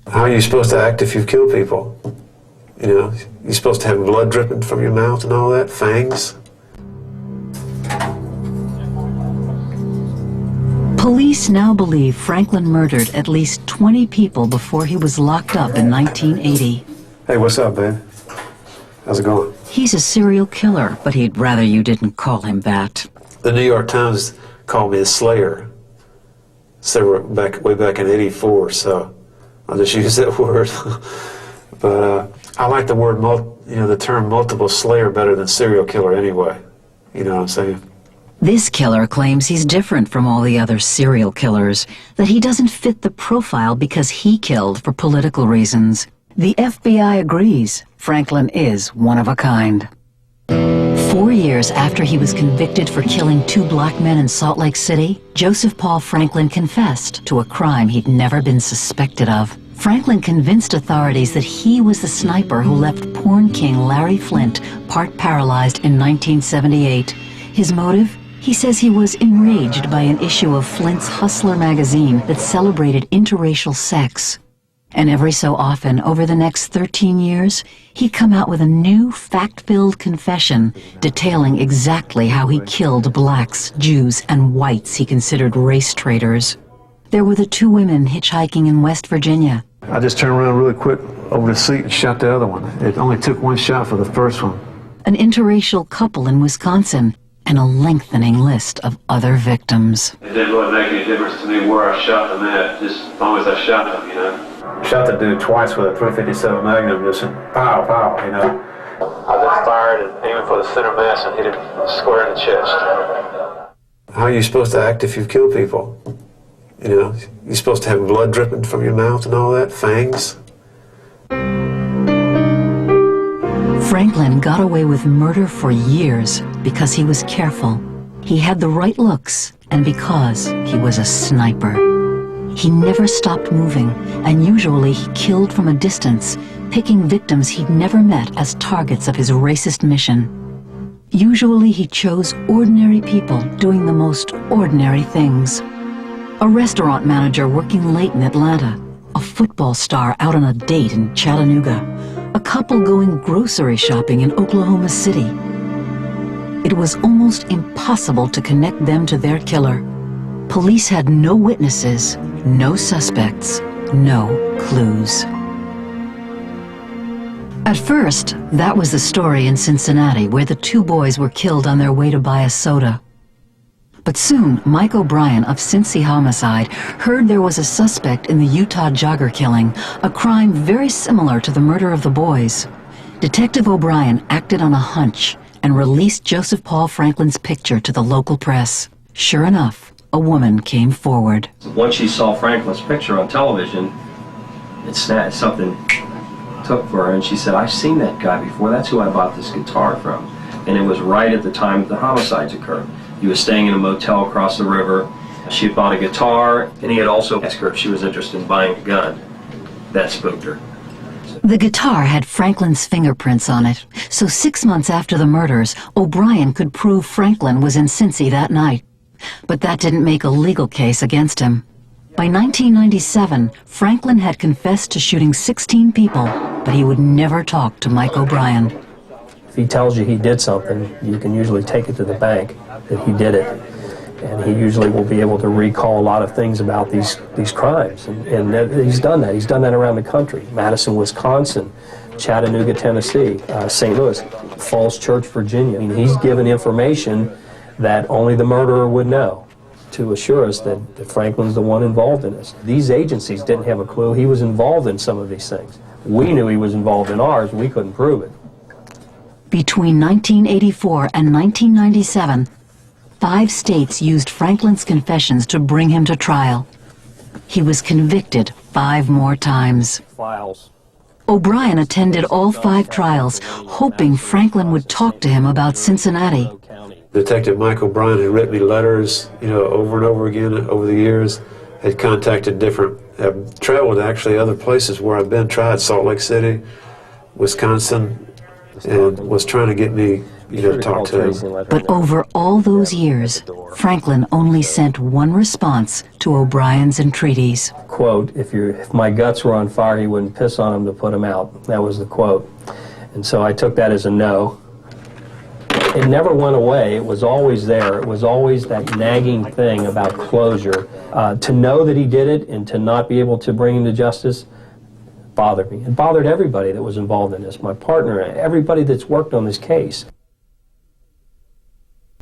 How are you supposed to act if you've killed people? You know, you're supposed to have blood dripping from your mouth and all that, fangs. Police now believe Franklin murdered at least 20 people before he was locked up in 1980. Hey, what's up, babe? How's it going? He's a serial killer, but he'd rather you didn't call him that. The New York Times called me a slayer. Way back in '84, so I'll just use that word. But I like the word, the term multiple slayer better than serial killer anyway. You know what I'm saying? This killer claims he's different from all the other serial killers, that he doesn't fit the profile because he killed for political reasons. The FBI agrees Franklin is one of a kind. 4 years after he was convicted for killing 2 black men in Salt Lake City, Joseph Paul Franklin confessed to a crime he'd never been suspected of. Franklin convinced authorities that he was the sniper who left porn king Larry Flynt part paralyzed in 1978. His motive? He says he was enraged by an issue of Flynt's Hustler magazine that celebrated interracial sex. And every so often, over the next 13 years, he'd come out with a new, fact-filled confession detailing exactly how he killed blacks, Jews, and whites he considered race traitors. There were the 2 women hitchhiking in West Virginia. I just turned around really quick over the seat and shot the other one. It only took 1 shot for the first one. An interracial couple in Wisconsin, and a lengthening list of other victims. It didn't really make any difference to me where I shot them at, just as long as I shot them, you know. Shot the dude twice with a .357 Magnum, just pow, pow, you know. I just fired and aimed for the center mass and hit him square in the chest. How are you supposed to act if you've killed people? You know, you're supposed to have blood dripping from your mouth and all that, fangs. Franklin got away with murder for years because he was careful. He had the right looks, and because he was a sniper. He never stopped moving, and usually he killed from a distance, picking victims he'd never met as targets of his racist mission. Usually he chose ordinary people doing the most ordinary things. A restaurant manager working late in Atlanta, a football star out on a date in Chattanooga, a couple going grocery shopping in Oklahoma City. It was almost impossible to connect them to their killer. Police had no witnesses, no suspects, no clues. At first, that was the story in Cincinnati, where the 2 boys were killed on their way to buy a soda. But soon, Mike O'Brien of Cincy Homicide heard there was a suspect in the Utah jogger killing, a crime very similar to the murder of the boys. Detective O'Brien acted on a hunch and released Joseph Paul Franklin's picture to the local press. Sure enough, a woman came forward. Once she saw Franklin's picture on television, something took for her, and she said, "I've seen that guy before. That's who I bought this guitar from." And it was right at the time the homicides occurred. He was staying in a motel across the river. She had bought a guitar, and he had also asked her if she was interested in buying a gun. That spooked her. The guitar had Franklin's fingerprints on it, so 6 months after the murders, O'Brien could prove Franklin was in Cincy that night. But that didn't make a legal case against him. By 1997, Franklin had confessed to shooting 16 people, but he would never talk to Mike O'Brien. If he tells you he did something, you can usually take it to the bank that he did it. And he usually will be able to recall a lot of things about these crimes. And he's done that. He's done that around the country. Madison, Wisconsin, Chattanooga, Tennessee, St. Louis, Falls Church, Virginia. I mean, he's given information that only the murderer would know to assure us that Franklin's the one involved in this. These agencies didn't have a clue he was involved in some of these things. We knew he was involved in ours. We couldn't prove it. Between 1984 and 1997, 5 states used Franklin's confessions to bring him to trial. He was convicted 5 more times. O'Brien attended all 5 trials, hoping Franklin would talk to him about Cincinnati. Detective Mike O'Brien had written me letters, over and over again over the years, had contacted have traveled actually other places where I've been, tried Salt Lake City, Wisconsin, and was trying to get me you know, to talk to him. But over all those years, Franklin only sent one response to O'Brien's entreaties. Quote, if my guts were on fire, he wouldn't piss on them to put them out. That was the quote. And so I took that as a no. It never went away. It was always there. It was always that nagging thing about closure. To know that he did it and to not be able to bring him to justice bothered me. It bothered everybody that was involved in this, my partner, everybody that's worked on this case.